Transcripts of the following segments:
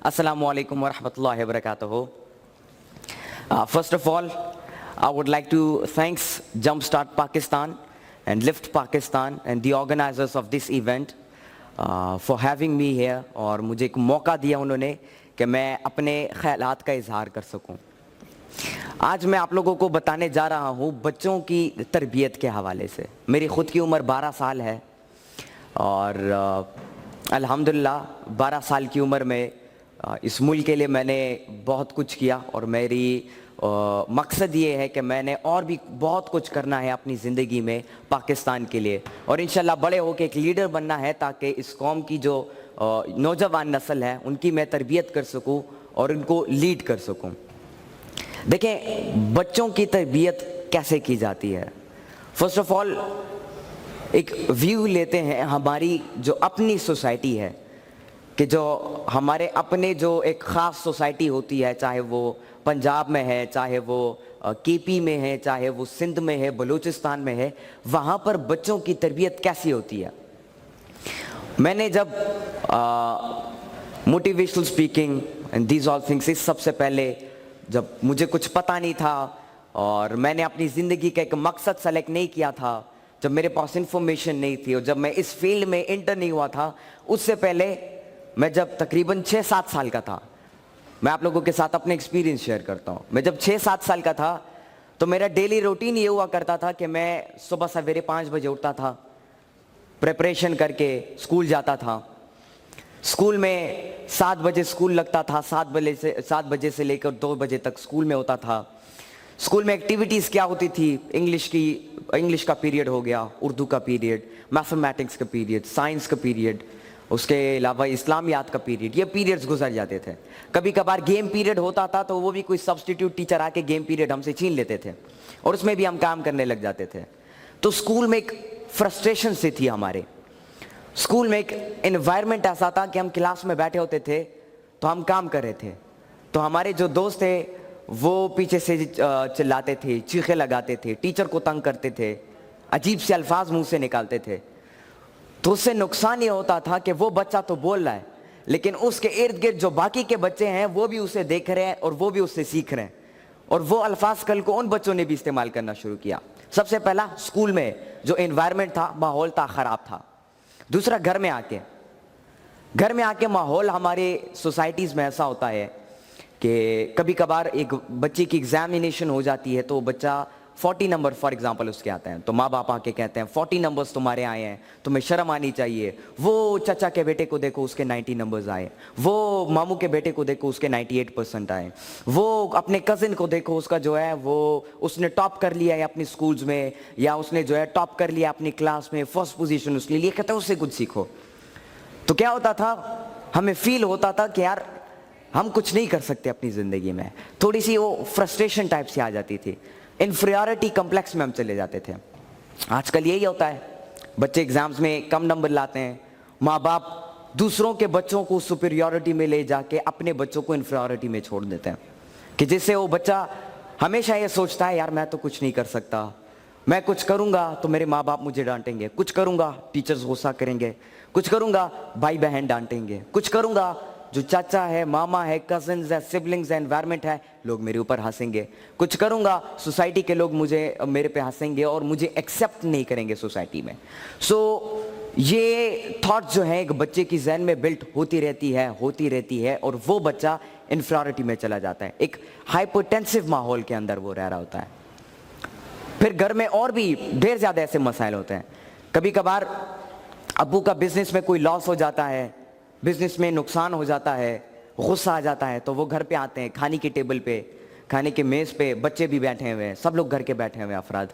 Assalamu alaikum wa rahmatullahi wa barakatuhu. First of all, I would like to thank Jumpstart Pakistan and Lift Pakistan and the organizers of this event for having me here और मुझे एक मौका दिया उन्होंने कि मैं अपने ख्यालात का इजहार कर सकूं। आज मैं आप लोगों को बताने जा रहा हूं बच्चों की तरबियत के हवाले से। मेरी ख़ुद की उम्र 12 साल है और अल्हम्दुलिल्लाह 12 साल की उम्र में इस मुल्क के लिए मैंने बहुत कुछ किया और मेरी मकसद ये है कि मैंने और भी बहुत कुछ करना है अपनी ज़िंदगी में पाकिस्तान के लिए और इंशाल्लाह बड़े होकर एक लीडर बनना है ताकि इस कौम की जो नौजवान नस्ल है उनकी मैं तरबियत कर सकूं और उनको लीड कर सकूं। देखें बच्चों की तरबियत कैसे की जाती है। फर्स्ट ऑफ ऑल एक व्यू लेते हैं हमारी जो अपनी सोसाइटी है कि जो हमारे अपने जो एक ख़ास सोसाइटी होती है, चाहे वो पंजाब में है, चाहे वो केपी में है, चाहे वो सिंध में है, बलूचिस्तान में है, वहाँ पर बच्चों की तरबियत कैसी होती है। मैंने जब motivational speaking and these all things इस सबसे पहले जब मुझे कुछ पता नहीं था और मैंने अपनी ज़िंदगी का एक मकसद सेलेक्ट नहीं किया था, जब मेरे पास इंफॉर्मेशन नहीं थी और जब मैं इस फील्ड में एंटर नहीं हुआ था, उससे पहले मैं जब तकरीबन 6-7 साल का था, मैं आप लोगों के साथ अपने एक्सपीरियंस शेयर करता हूँ। मैं जब 6-7 साल का था तो मेरा डेली रूटीन ये हुआ करता था कि मैं सुबह सवेरे 5 बजे उठता था, प्रिपरेशन करके स्कूल जाता था। स्कूल में 7 बजे स्कूल लगता था, 7 बजे से लेकर 2 बजे तक स्कूल में होता था। स्कूल में एक्टिविटीज़ क्या होती थी, इंग्लिश का पीरियड हो गया, उर्दू का पीरियड, मैथमेटिक्स का पीरियड, साइंस का पीरियड, उसके अलावा इस्लामियात का पीरियड, ये पीरियड्स गुजर जाते थे। कभी कभार गेम पीरियड होता था तो वो भी कोई सब्स्टिट्यूट टीचर आके गेम पीरियड हमसे छीन लेते थे और उसमें भी हम काम करने लग जाते थे। तो स्कूल में एक फ्रस्ट्रेशन सी थी हमारे। स्कूल में एक एनवायरनमेंट ऐसा था कि हम क्लास में बैठे होते थे तो हम काम कर रहे थे, तो हमारे जो दोस्त थे वो पीछे से चिल्लाते थे, चीखे लगाते थे, टीचर को तंग करते थे, अजीब से अल्फाज मुंह से निकालते थे। तो उससे नुकसान ये होता था कि वो बच्चा तो बोल रहा है लेकिन उसके इर्द गिर्द जो बाकी के बच्चे हैं वो भी उसे देख रहे हैं और वो भी उससे सीख रहे हैं और वो अल्फाज कल को उन बच्चों ने भी इस्तेमाल करना शुरू किया। सबसे पहला स्कूल में जो एनवायरनमेंट था, माहौल था, ख़राब था। दूसरा घर में आके माहौल हमारे सोसाइटीज़ में ऐसा होता है कि कभी कभार एक बच्चे की एग्जामिनेशन हो जाती है तो बच्चा 40 नंबर फॉर एग्जांपल उसके आते हैं तो माँ बाप आके कहते हैं 40 नंबर्स तुम्हारे आए हैं, तुम्हें शर्म आनी चाहिए। वो चाचा के बेटे को देखो उसके 90 नंबर्स आए, वो मामू के बेटे को देखो उसके 98% आए, वो अपने कज़न को देखो उसका जो है वो उसने टॉप कर लिया है अपनी स्कूल्स में या उसने जो है टॉप कर लिया अपनी क्लास में, फर्स्ट पोजीशन उसने लिए, कहते हैं उससे कुछ सीखो। तो क्या होता था, हमें फील होता था कि यार हम कुछ नहीं कर सकते अपनी ज़िंदगी में, थोड़ी सी वो फ्रस्ट्रेशन टाइप से आ जाती थी, इन्फीरियरिटी कम्प्लेक्स में हम चले जाते थे। आजकल यही होता है, बच्चे एग्जाम्स में कम नंबर लाते हैं, माँ बाप दूसरों के बच्चों को सुपीरियरिटी में ले जाके अपने बच्चों को इन्फीरियरिटी में छोड़ देते हैं कि जिससे वो बच्चा हमेशा ये सोचता है यार मैं तो कुछ नहीं कर सकता, मैं कुछ करूँगा तो मेरे माँ बाप मुझे डांटेंगे, कुछ करूँगा टीचर्स गुस्सा करेंगे, कुछ करूँगा भाई बहन डांटेंगे, कुछ करूँगा जो चाचा है, मामा है, कजन्स है, सिबलिंग्स है, एनवायरनमेंट है, लोग मेरे ऊपर हंसेंगे, कुछ करूँगा सोसाइटी के लोग मेरे पे हंसेंगे और मुझे एक्सेप्ट नहीं करेंगे सोसाइटी में। ये थॉट जो है एक बच्चे की जहन में बिल्ट होती रहती है और वो बच्चा इन्फीरियरिटी में चला जाता है, एक हाइपोटेंसिव माहौल के अंदर वो रह रहा होता है। फिर घर में और भी ढेर ज़्यादा ऐसे मसाइल होते हैं। कभी कभार अब्बू का बिजनेस में कोई लॉस हो जाता है, बिजनेस में नुकसान हो जाता है, गुस्सा आ जाता है, तो वो घर पे आते हैं, खाने की टेबल पे, खाने के मेज़ पे बच्चे भी बैठे हुए हैं, सब लोग घर के बैठे हुए अफराद,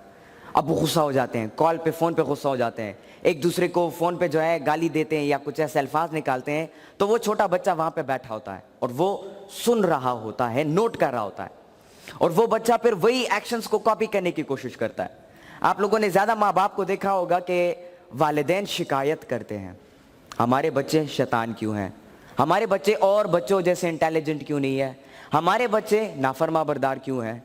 अब वो गुस्सा हो जाते हैं, कॉल पे फ़ोन पे गुस्सा हो जाते हैं, एक दूसरे को फ़ोन पे जो है गाली देते हैं या कुछ ऐसे अल्फाज निकालते हैं, तो वो छोटा बच्चा वहाँ पे बैठा होता है और वो सुन रहा होता है, नोट कर रहा होता है और वो बच्चा फिर वही एक्शंस को कॉपी करने की कोशिश करता है। आप लोगों ने ज़्यादा माँ बाप को देखा होगा कि वालिदैन शिकायत करते हैं, हमारे बच्चे शैतान क्यों हैं, हमारे बच्चे और बच्चों जैसे इंटेलिजेंट क्यों नहीं है, हमारे बच्चे नाफरमा बरदार क्यों हैं,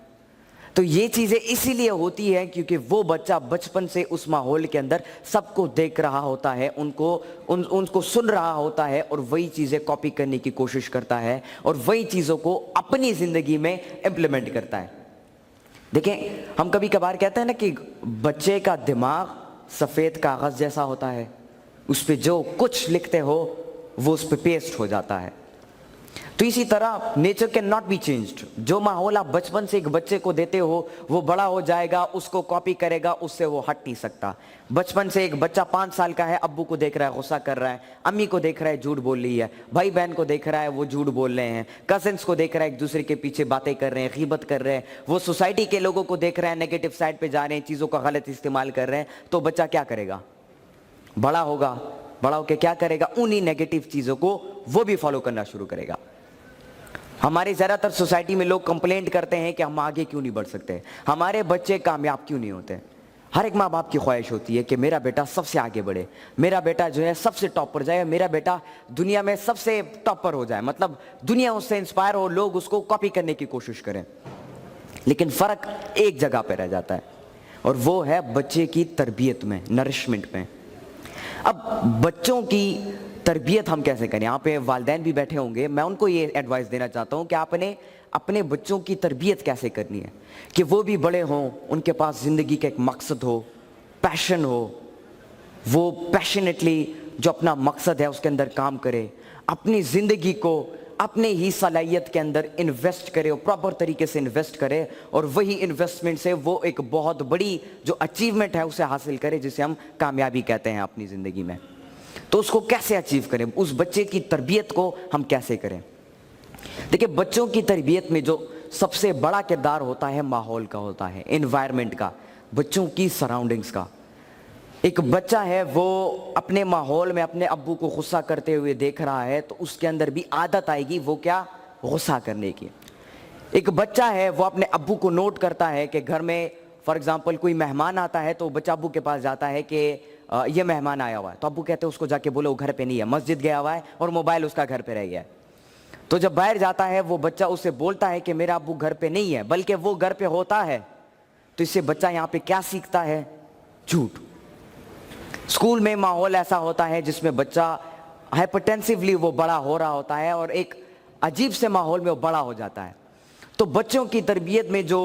تو یہ چیزیں اسی لیے ہوتی ہیں کیونکہ وہ بچہ بچپن سے اس ماحول کے اندر سب کو دیکھ رہا ہوتا ہے, ان کو سن رہا ہوتا ہے, اور وہی چیزیں کاپی کرنے کی کوشش کرتا ہے اور وہی چیزوں کو اپنی زندگی میں امپلیمنٹ کرتا ہے. دیکھیں, ہم کبھی کبھار کہتے ہیں نا کہ بچے کا دماغ سفید کاغذ جیسا ہوتا ہے, اس پہ جو کچھ لکھتے ہو وہ اس پہ پیسٹ ہو جاتا ہے. تو اسی طرح nature cannot be changed. جو ماحول آپ بچپن سے ایک بچے کو دیتے ہو وہ بڑا ہو جائے گا, اس کو کاپی کرے گا, اس سے وہ ہٹ نہیں سکتا. بچپن سے ایک بچہ 5 سال کا ہے, ابو کو دیکھ رہا ہے غصہ کر رہا ہے, امی کو دیکھ رہا ہے جھوٹ بول رہی ہے, بھائی بہن کو دیکھ رہا ہے وہ جھوٹ بول رہے ہیں, کزنس کو دیکھ رہا ہے ایک دوسرے کے پیچھے باتیں کر رہے ہیں, غیبت کر رہے ہیں, وہ سوسائٹی کے لوگوں کو دیکھ رہا ہے نیگیٹو سائڈ پہ جا رہے ہیں, چیزوں کا غلط استعمال کر رہے ہیں. تو بچہ کیا کرے گا؟ بڑا ہوگا, بڑا ہو کے کیا کرے گا؟ انہی نیگیٹو چیزوں کو وہ بھی فالو کرنا شروع کرے گا. ہماری زیادہ تر سوسائٹی میں لوگ کمپلینٹ کرتے ہیں کہ ہم آگے کیوں نہیں بڑھ سکتے, ہمارے بچے کامیاب کیوں نہیں ہوتے. ہر ایک ماں باپ کی خواہش ہوتی ہے کہ میرا بیٹا سب سے آگے بڑھے, میرا بیٹا جو ہے سب سے ٹاپ پر جائے, میرا بیٹا دنیا میں سب سے ٹاپ پر ہو جائے, مطلب دنیا اس سے انسپائر ہو, لوگ اس کو کاپی کرنے کی کوشش کریں. لیکن فرق ایک جگہ پہ رہ جاتا ہے, اور وہ ہے بچے کی تربیت میں, نرشمنٹ میں. اب بچوں کی تربیت ہم کیسے کریں؟ یہاں پہ والدین بھی بیٹھے ہوں گے, میں ان کو یہ ایڈوائس دینا چاہتا ہوں کہ آپ نے اپنے بچوں کی تربیت کیسے کرنی ہے کہ وہ بھی بڑے ہوں, ان کے پاس زندگی کا ایک مقصد ہو, پیشن ہو, وہ پیشنیٹلی جو اپنا مقصد ہے اس کے اندر کام کرے, اپنی زندگی کو اپنے ہی صلاحیت کے اندر انویسٹ کرے اور پراپر طریقے سے انویسٹ کرے, اور وہی انویسٹمنٹ سے وہ ایک بہت بڑی جو اچیومنٹ ہے اسے حاصل کرے, جسے ہم کامیابی کہتے ہیں اپنی زندگی میں. تو اس کو کیسے اچیو کریں, اس بچے کی تربیت کو ہم کیسے کریں؟ دیکھیں, بچوں کی تربیت میں جو سب سے بڑا کردار ہوتا ہے ماحول کا ہوتا ہے, انوائرمنٹ کا, بچوں کی سراؤنڈنگز کا. ایک بچہ ہے وہ اپنے ماحول میں اپنے ابو کو غصہ کرتے ہوئے دیکھ رہا ہے تو اس کے اندر بھی عادت آئے گی وہ کیا؟ غصہ کرنے کی. ایک بچہ ہے وہ اپنے ابو کو نوٹ کرتا ہے کہ گھر میں فار ایگزامپل کوئی مہمان آتا ہے تو بچہ ابو کے پاس جاتا ہے کہ یہ مہمان آیا ہوا ہے, تو ابو کہتے ہیں اس کو جا کے بولو وہ گھر پہ نہیں ہے, مسجد گیا ہوا ہے اور موبائل اس کا گھر پہ رہ گیا ہے. تو جب باہر جاتا ہے وہ بچہ اسے بولتا ہے کہ میرا ابو گھر پہ نہیں ہے بلکہ وہ گھر پہ ہوتا ہے. تو اس سے بچہ یہاں پہ کیا سیکھتا ہے؟ جھوٹ. اسکول میں ماحول ایسا ہوتا ہے جس میں بچہ ہائپرٹینسولی وہ بڑا ہو رہا ہوتا ہے اور ایک عجیب سے ماحول میں وہ بڑا ہو جاتا ہے. تو بچوں کی تربیت میں جو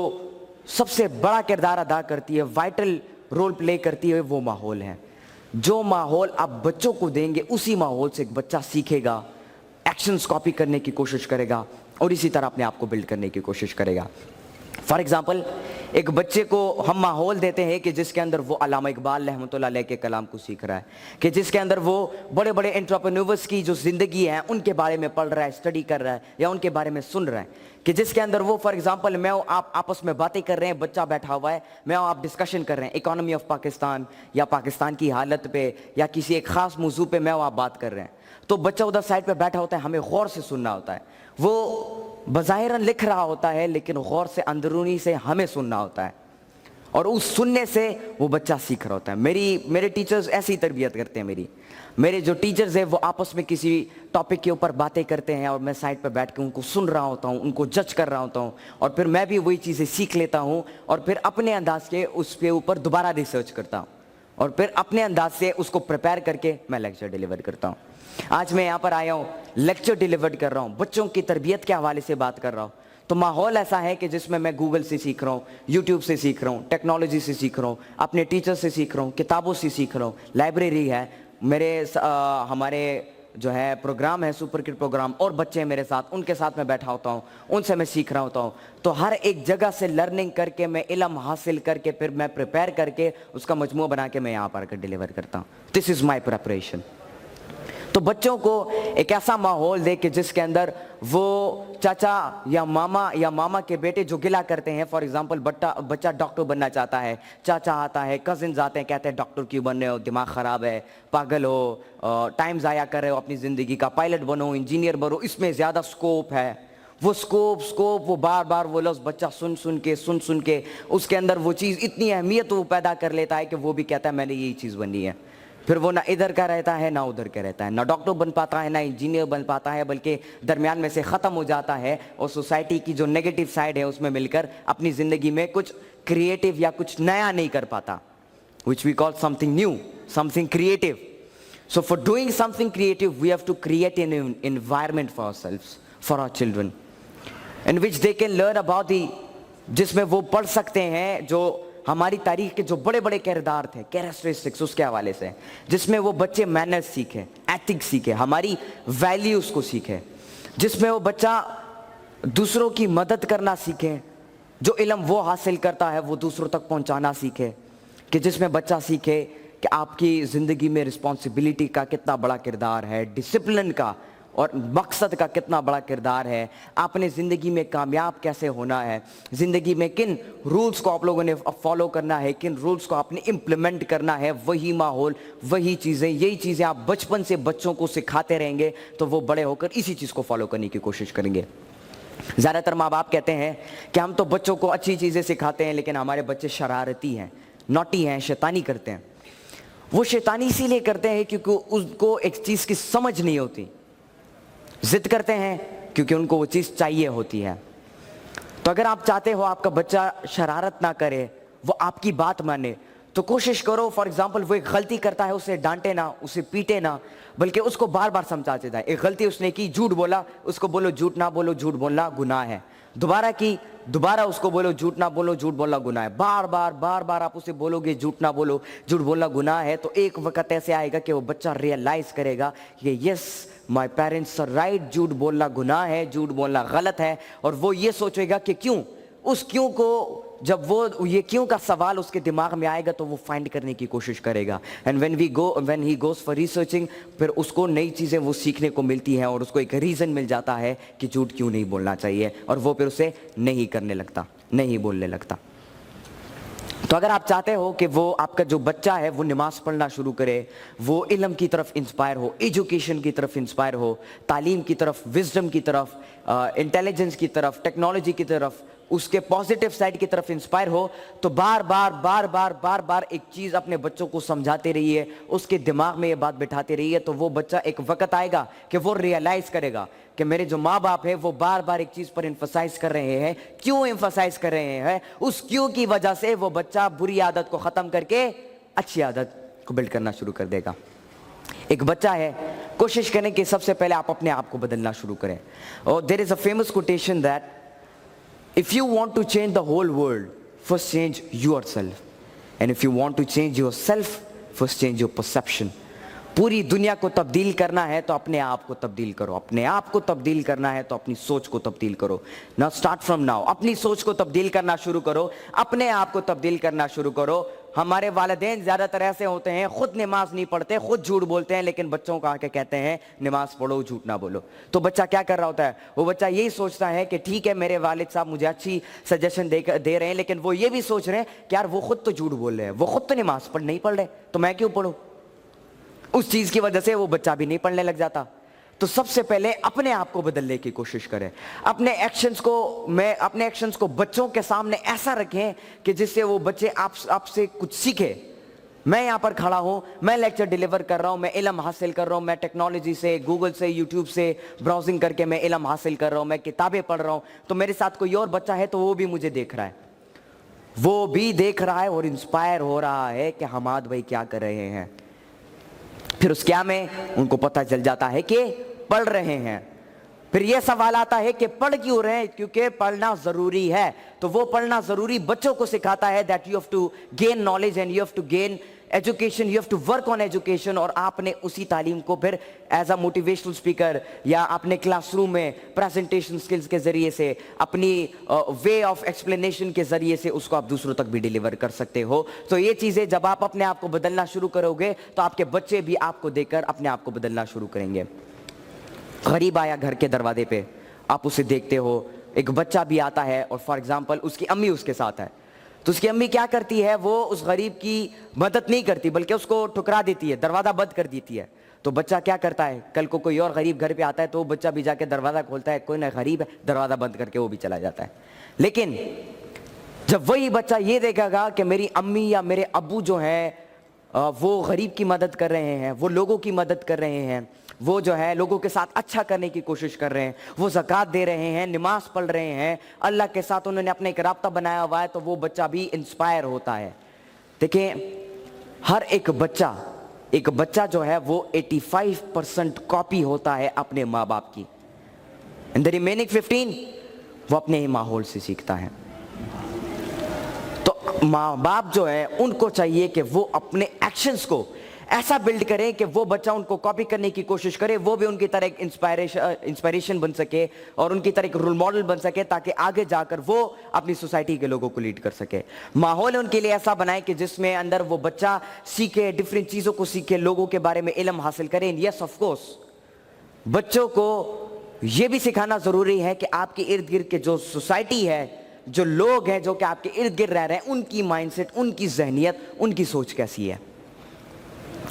سب سے بڑا کردار ادا کرتی ہے, وائٹل رول پلے کرتی ہے, وہ ماحول ہے. جو ماحول آپ بچوں کو دیں گے اسی ماحول سے ایک بچہ سیکھے گا, ایکشنز کاپی کرنے کی کوشش کرے گا اور اسی طرح اپنے آپ کو بلڈ کرنے کی کوشش کرے گا. فار ایگزامپل ایک بچے کو ہم ماحول دیتے ہیں کہ جس کے اندر وہ علامہ اقبال رحمۃ اللہ علیہ کے کلام کو سیکھ رہا ہے, کہ جس کے اندر وہ بڑے بڑے انٹرپرینورز کی جو زندگی ہے ان کے بارے میں پڑھ رہا ہے, اسٹڈی کر رہا ہے یا ان کے بارے میں سن رہا ہے, کہ جس کے اندر وہ فار ایگزامپل میں آپ آپس میں باتیں کر رہے ہیں, بچہ بیٹھا ہوا ہے, میں آپ ڈسکشن کر رہے ہیں اکانومی آف پاکستان یا پاکستان کی حالت پہ یا کسی ایک خاص موضوع پہ میں آپ بات کر رہے ہیں, تو بچہ ادھر سائڈ پہ بیٹھا ہوتا ہے, ہمیں غور سے سننا ہوتا ہے. وہ بظاہراً لکھ رہا ہوتا ہے لیکن غور سے اندرونی سے ہمیں سننا ہوتا ہے, اور اس سننے سے وہ بچہ سیکھ رہا ہوتا ہے. میرے ٹیچرز ایسی تربیت کرتے ہیں. میرے جو ٹیچرز ہیں وہ آپس میں کسی ٹاپک کے اوپر باتیں کرتے ہیں اور میں سائڈ پہ بیٹھ کے ان کو سن رہا ہوتا ہوں, ان کو جج کر رہا ہوتا ہوں, اور پھر میں بھی وہی چیزیں سیکھ لیتا ہوں اور پھر اپنے انداز کے اس کے اوپر دوبارہ ریسرچ کرتا ہوں اور پھر اپنے انداز سے اس کو پریپیئر کر کے میں لیکچر ڈیلیور کرتا ہوں. آج میں یہاں پر آیا ہوں, لیکچر ڈیلیور کر رہا ہوں, بچوں کی تربیت کے حوالے سے بات کر رہا ہوں. تو ماحول ایسا ہے کہ جس میں گوگل سے سیکھ رہا ہوں, یوٹیوب سے سیکھ رہا ہوں, ٹیکنالوجی سے سیکھ رہا ہوں, اپنے ٹیچر سے سیکھ رہا ہوں, کتابوں سے سیکھ رہا ہوں, لائبریری ہے, ہمارے جو ہے پروگرام ہے سپر کڈ پروگرام, اور بچے میرے ساتھ, ان کے ساتھ میں بیٹھا ہوتا ہوں, ان سے میں سیکھ رہا ہوتا ہوں. تو ہر ایک جگہ سے لرننگ کر کے میں علم حاصل کر کے پھر میں پریپیئر کر کے اس کا مجموعہ بنا کے میں یہاں پر کر ڈیلیور کرتا ہوں. دس از مائی پریپریشن. تو بچوں کو ایک ایسا ماحول دے کہ جس کے اندر وہ چاچا یا ماما کے بیٹے جو گلا کرتے ہیں, فار ایگزامپل بچہ ڈاکٹر بننا چاہتا ہے, چاچا آتا ہے, کزنز آتے ہیں, کہتے ہیں ڈاکٹر کیوں بن رہے ہو, دماغ خراب ہے, پاگل ہو, ٹائم ضائع کر رہے ہو اپنی زندگی کا, پائلٹ بنو, انجینئر بنو, اس میں زیادہ سکوپ ہے. وہ سکوپ وہ بار بار وہ لفظ بچہ سن کے اس کے اندر وہ چیز اتنی اہمیت وہ پیدا کر لیتا ہے کہ وہ بھی کہتا ہے میں نے یہی چیز بنی ہے. फिर वो ना इधर का रहता है ना उधर का रहता है, ना डॉक्टर बन पाता है ना इंजीनियर बन पाता है, बल्कि दरमियान में से ख़त्म हो जाता है और सोसाइटी की जो नेगेटिव साइड है उसमें मिलकर अपनी ज़िंदगी में कुछ क्रिएटिव या कुछ नया नहीं कर पाता, which we call something new, something creative. So for doing something creative, we have to create an environment for ourselves, for our children, in which they can learn about जिसमें वो पढ़ सकते हैं जो हमारी तारीख के जो बड़े बड़े किरदार थे, कैरेक्टरिस्टिक्स, उसके हवाले से, जिसमें वो बच्चे मैनर्स सीखे, एथिक्स सीखे, हमारी वैल्यूज़ को सीखे, जिसमें वो बच्चा दूसरों की मदद करना सीखे, जो इल्म वो हासिल करता है वो दूसरों तक पहुंचाना सीखे, कि जिसमें बच्चा सीखे कि आपकी ज़िंदगी में रिस्पॉन्सिबिलिटी का कितना बड़ा किरदार है, डिसिप्लिन का और मकसद का कितना बड़ा किरदार है, आपने ज़िंदगी में कामयाब कैसे होना है, ज़िंदगी में किन रूल्स को आप लोगों ने फॉलो करना है, किन रूल्स को आपने इम्प्लीमेंट करना है, वही माहौल, वही चीज़ें, यही चीज़ें आप बचपन से बच्चों को सिखाते रहेंगे तो वो बड़े होकर इसी चीज़ को फॉलो करने की कोशिश करेंगे। ज़्यादातर माँ बाप कहते हैं कि हम तो बच्चों को अच्छी चीज़ें सिखाते हैं लेकिन हमारे बच्चे शरारती हैं, नॉटी हैं, शैतानी करते हैं। वो शैतानी इसीलिए करते हैं क्योंकि उनको एक चीज़ की समझ नहीं होती, जिद करते हैं क्योंकि उनको वो चीज़ चाहिए होती है। तो अगर आप चाहते हो आपका बच्चा शरारत ना करे, वो आपकी बात माने, तो कोशिश करो, फॉर एग्जाम्पल वो एक गलती करता है, उसे डांटे ना, उसे पीटे ना, बल्कि उसको बार बार समझाते जाए। एक गलती उसने की, झूठ बोला, उसको बोलो झूठ ना बोलो, झूठ बोलना गुनाह है। दोबारा की, दोबारा उसको बोलो झूठ ना बोलो, झूठ बोलना गुनाह है। बार बार आप उसे बोलोगे झूठ ना बोलो, झूठ बोलना गुनाह है, तो एक वक्त ऐसे आएगा कि वो बच्चा रियलाइज करेगा कि yes my parents are right, झूठ बोलना गुनाह है, झूठ बोलना गलत है। और वो ये सोचेगा कि क्यों, उस क्यों को, जब वो ये क्यों का सवाल उसके दिमाग में आएगा तो वो फाइंड करने की कोशिश करेगा। And when he goes for researching, फिर उसको नई चीज़ें वो सीखने को मिलती हैं और उसको एक रीज़न मिल जाता है कि झूठ क्यों नहीं बोलना चाहिए, और वो फिर उसे नहीं करने लगता, नहीं बोलने लगता। तो अगर आप चाहते हो कि वो आपका जो बच्चा है वो नमाज़ पढ़ना शुरू करे, वो इल्म की तरफ इंस्पायर हो, एजुकेशन की तरफ इंस्पायर हो, तालीम की तरफ, विजडम की तरफ, इंटेलिजेंस की तरफ, टेक्नोलॉजी की तरफ, उसके पॉजिटिव साइड की तरफ इंस्पायर हो, तो बार बार एक चीज़ अपने बच्चों को समझाते रहिए, उसके दिमाग में ये बात बिठाते रहिए, तो वो बच्चा एक वक्त आएगा कि वो रियलाइज़ करेगा कि मेरे जो माँ बाप है वो बार बार एक चीज़ पर एम्फसाइज कर रहे हैं। क्यों एम्फसाइज कर रहे हैं? उस क्यों की वजह से वो बच्चा बुरी आदत को ख़त्म करके अच्छी आदत को बिल्ड करना शुरू कर देगा। एक बच्चा है, कोशिश करें कि सबसे पहले आप अपने आप को बदलना शुरू करें। और there is a famous quotation that if you want to change the whole world, first change yourself, and if you want to change yourself, first change your perception. पूरी दुनिया को तब्दील करना है तो अपने आप को तब्दील करो, अपने आप को तब्दील करना है तो अपनी सोच को तब्दील करो। नाउ स्टार्ट फ्रॉम नाउ, अपनी सोच को तब्दील करना शुरू करो, अपने आप को तब्दील करना शुरू करो। हमारे वालिदैन ज़्यादातर ऐसे होते हैं, खुद नमाज नहीं पढ़ते, खुद झूठ बोलते हैं, लेकिन बच्चों को आके कहते हैं नमाज पढ़ो, झूठ ना बोलो। तो बच्चा क्या कर रहा होता है? वो बच्चा यही सोचता है कि ठीक है मेरे वालिद साहब मुझे अच्छी सजेशन दे रहे हैं, लेकिन वो ये भी सोच रहे हैं कि यार वो खुद तो झूठ बोल रहे हैं, वो खुद तो नमाज नहीं पढ़ रहे, तो मैं क्यों पढ़ूँ? उस चीज़ की वजह से वो बच्चा भी नहीं पढ़ने लग जाता। तो सबसे पहले अपने आप को बदलने की कोशिश करें, अपने एक्शंस को बच्चों के सामने ऐसा रखें कि जिससे वो बच्चे आपसे कुछ सीखे। मैं यहाँ पर खड़ा हूँ, मैं लेक्चर डिलीवर कर रहा हूँ, मैं इल्म हासिल कर रहा हूँ, मैं टेक्नोलॉजी से, गूगल से, यूट्यूब से ब्राउजिंग करके मैं इल्म हासिल कर रहा हूँ, मैं किताबें पढ़ रहा हूँ, तो मेरे साथ कोई और बच्चा है तो वो भी मुझे देख रहा है, वो भी देख रहा है और इंस्पायर हो रहा है कि हमाद भाई क्या कर रहे हैं। फिर उस क्या में उनको पता चल जाता है कि पढ़ रहे हैं। फिर यह सवाल आता है कि पढ़ क्यों रहे हैं? क्योंकि पढ़ना जरूरी है। तो वो पढ़ना जरूरी बच्चों को सिखाता है that you have to gain knowledge and you have to gain education, you have to work on education. और आपने उसी तालीम को फिर एज अ मोटिवेशनल स्पीकर या अपने क्लासरूम में प्रेजेंटेशन स्किल्स के जरिए से, अपनी वे ऑफ एक्सप्लेनेशन के जरिए से उसको आप दूसरों तक भी डिलीवर कर सकते हो। तो ये चीज़ें जब आप अपने आप को बदलना शुरू करोगे तो आपके बच्चे भी आपको देखकर अपने आप को बदलना शुरू करेंगे। गरीब आया घर के दरवाजे पे, आप उसे देखते हो, एक बच्चा भी आता है और फॉर एग्जाम्पल उसकी अम्मी उसके साथ है, तो उसकी अम्मी क्या करती है? वो उस गरीब की मदद नहीं करती बल्कि उसको ठुकरा देती है, दरवाज़ा बंद कर देती है। तो बच्चा क्या करता है? कल को कोई और गरीब घर पे आता है तो वो बच्चा भी जाके दरवाज़ा खोलता है, कोई ना गरीब है, दरवाज़ा बंद करके वो भी चला जाता है। लेकिन जब वही बच्चा ये देखेगा कि मेरी अम्मी या मेरे अब्बू जो हैं وہ غریب کی مدد کر رہے ہیں, وہ لوگوں کی مدد کر رہے ہیں, وہ جو ہے لوگوں کے ساتھ اچھا کرنے کی کوشش کر رہے ہیں, وہ زکوٰۃ دے رہے ہیں, نماز پڑھ رہے ہیں, اللہ کے ساتھ انہوں نے اپنا ایک رابطہ بنایا ہوا ہے, تو وہ بچہ بھی انسپائر ہوتا ہے. دیکھیں ہر ایک بچہ جو ہے وہ 85% کاپی ہوتا ہے اپنے ماں باپ کی, and the remaining 15 وہ اپنے ہی ماحول سے سیکھتا ہے. تو ماں باپ جو ہے ان کو چاہیے کہ وہ اپنے ایکشنز کو ایسا بلڈ کریں کہ وہ بچہ ان کو کاپی کرنے کی کوشش کرے, وہ بھی ان کی طرح ایک انسپائریشن بن سکے اور ان کی طرح ایک رول ماڈل بن سکے, تاکہ آگے جا کر وہ اپنی سوسائٹی کے لوگوں کو لیڈ کر سکے. ماحول ان کے لیے ایسا بنائے کہ جس میں اندر وہ بچہ سیکھے, ڈفرینٹ چیزوں کو سیکھے, لوگوں کے بارے میں علم حاصل کرے. یس آف کورس بچوں کو یہ بھی سکھانا ضروری ہے کہ آپ کے ارد گرد کے جو سوسائٹی ہے, جو لوگ ہیں جو کہ آپ کے ارد گرد رہ رہے ہیں, ان کی مائنڈ سیٹ, ان کی ذہنیت, ان کی سوچ کیسی ہے,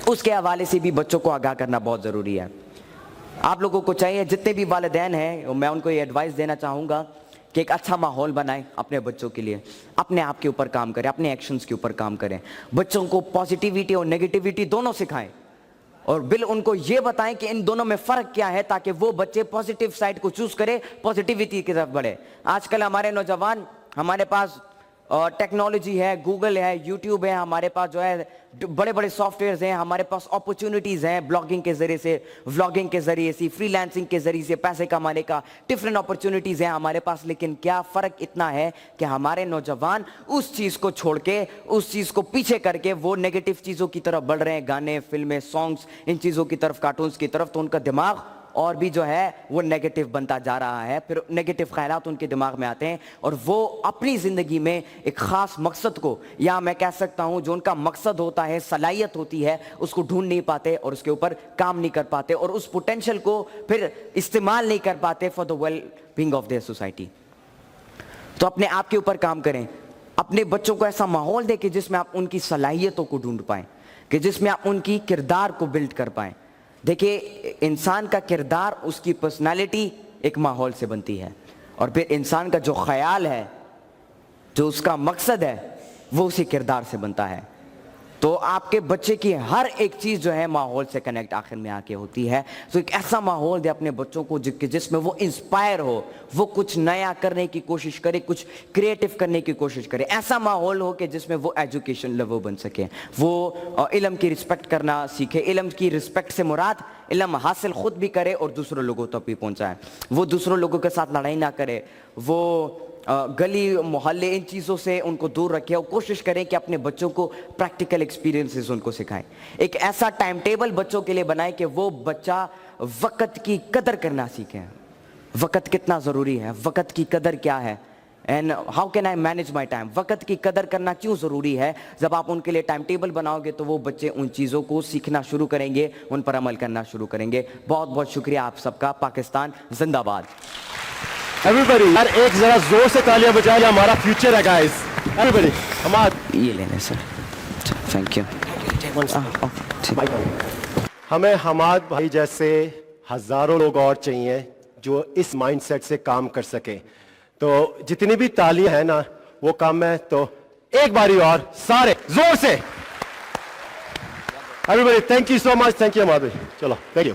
اس کے حوالے سے بھی بچوں کو آگاہ کرنا بہت ضروری ہے. آپ لوگوں کو چاہیے, جتنے بھی والدین ہیں میں ان کو یہ ایڈوائس دینا چاہوں گا کہ ایک اچھا ماحول بنائیں اپنے بچوں کے لیے, اپنے آپ کے اوپر کام کریں, اپنے ایکشنز کے اوپر کام کریں, بچوں کو پازیٹیوٹی اور نیگیٹیوٹی دونوں سکھائیں, اور ان کو یہ بتائیں کہ ان دونوں میں فرق کیا ہے, تاکہ وہ بچے پازیٹیو سائڈ کو چوز کرے, پازیٹیوٹی کی طرف بڑھے. آج کل ہمارے نوجوان, ہمارے پاس ٹیکنالوجی ہے, گوگل ہے, یوٹیوب ہے, ہمارے پاس جو ہے بڑے بڑے سافٹ ویئرز ہیں, ہمارے پاس اپرچونیٹیز ہیں, بلاگنگ کے ذریعے سے, ولاگنگ کے ذریعے سے, فری لانسنگ کے ذریعے سے پیسے کمانے کا ڈفرینٹ اپرچونیٹیز ہیں ہمارے پاس. لیکن کیا فرق اتنا ہے کہ ہمارے نوجوان اس چیز کو چھوڑ کے, اس چیز کو پیچھے کر کے وہ نیگیٹو چیزوں کی طرف بڑھ رہے ہیں, گانے, فلمیں, سانگز, ان چیزوں کی طرف, کارٹونز کی طرف. تو ان کا دماغ اور بھی جو ہے وہ نیگیٹو بنتا جا رہا ہے, پھر نیگیٹو خیالات ان کے دماغ میں آتے ہیں, اور وہ اپنی زندگی میں ایک خاص مقصد کو, یا میں کہہ سکتا ہوں جو ان کا مقصد ہوتا ہے, صلاحیت ہوتی ہے, اس کو ڈھونڈ نہیں پاتے اور اس کے اوپر کام نہیں کر پاتے, اور اس پوٹینشیل کو پھر استعمال نہیں کر پاتے for the well being of their society. تو اپنے آپ کے اوپر کام کریں, اپنے بچوں کو ایسا ماحول دیں کہ جس میں آپ ان کی صلاحیتوں کو ڈھونڈ پائیں, کہ جس میں آپ ان کی کردار کو بلڈ کر پائیں. دیکھیے انسان کا کردار, اس کی پرسنالٹی ایک ماحول سے بنتی ہے, اور پھر انسان کا جو خیال ہے, جو اس کا مقصد ہے, وہ اسی کردار سے بنتا ہے. تو آپ کے بچے کی ہر ایک چیز جو ہے ماحول سے کنیکٹ آخر میں آ کے ہوتی ہے. تو ایک ایسا ماحول دے اپنے بچوں کو جس میں وہ انسپائر ہو, وہ کچھ نیا کرنے کی کوشش کرے, کچھ کریٹو کرنے کی کوشش کرے. ایسا ماحول ہو کہ جس میں وہ ایجوکیشن لو بن سکے, وہ علم کی رسپیکٹ کرنا سیکھے. علم کی رسپیکٹ سے مراد علم حاصل خود بھی کرے اور دوسروں لوگوں تک بھی پہنچائے. وہ دوسروں لوگوں کے ساتھ لڑائی نہ کرے, وہ گلی محلے ان چیزوں سے ان کو دور رکھے, اور کوشش کریں کہ اپنے بچوں کو پریکٹیکل ایکسپیرینسز ان کو سکھائیں. ایک ایسا ٹائم ٹیبل بچوں کے لیے بنائیں کہ وہ بچہ وقت کی قدر کرنا سیکھے. وقت کتنا ضروری ہے, وقت کی قدر کیا ہے, and how can I manage my time. وقت کی قدر کرنا کیوں ضروری ہے. جب آپ ان کے لیے ٹائم ٹیبل بناؤ گے تو وہ بچے ان چیزوں کو سیکھنا شروع کریں گے, ان پر عمل کرنا شروع کریں گے. بہت بہت شکریہ آپ سب کا. پاکستان زندہ باد. ایوریبڈی یار ایک ذرا زور سے تالیاں بجائیں, ہمارا فیوچر ہے گائز. ایوریبڈی حماد یہ لینے سر, تھینک یو. ہمیں حماد بھائی جیسے ہزاروں لوگ اور چاہیے جو اس مائنڈ سیٹ سے کام کر سکیں. تو جتنی بھی تالیاں ہیں نا وہ کم ہے, تو ایک باری اور سارے زور سے. Everybody thank you so much. Thank you Hammad بھائی. چلو تھینک یو.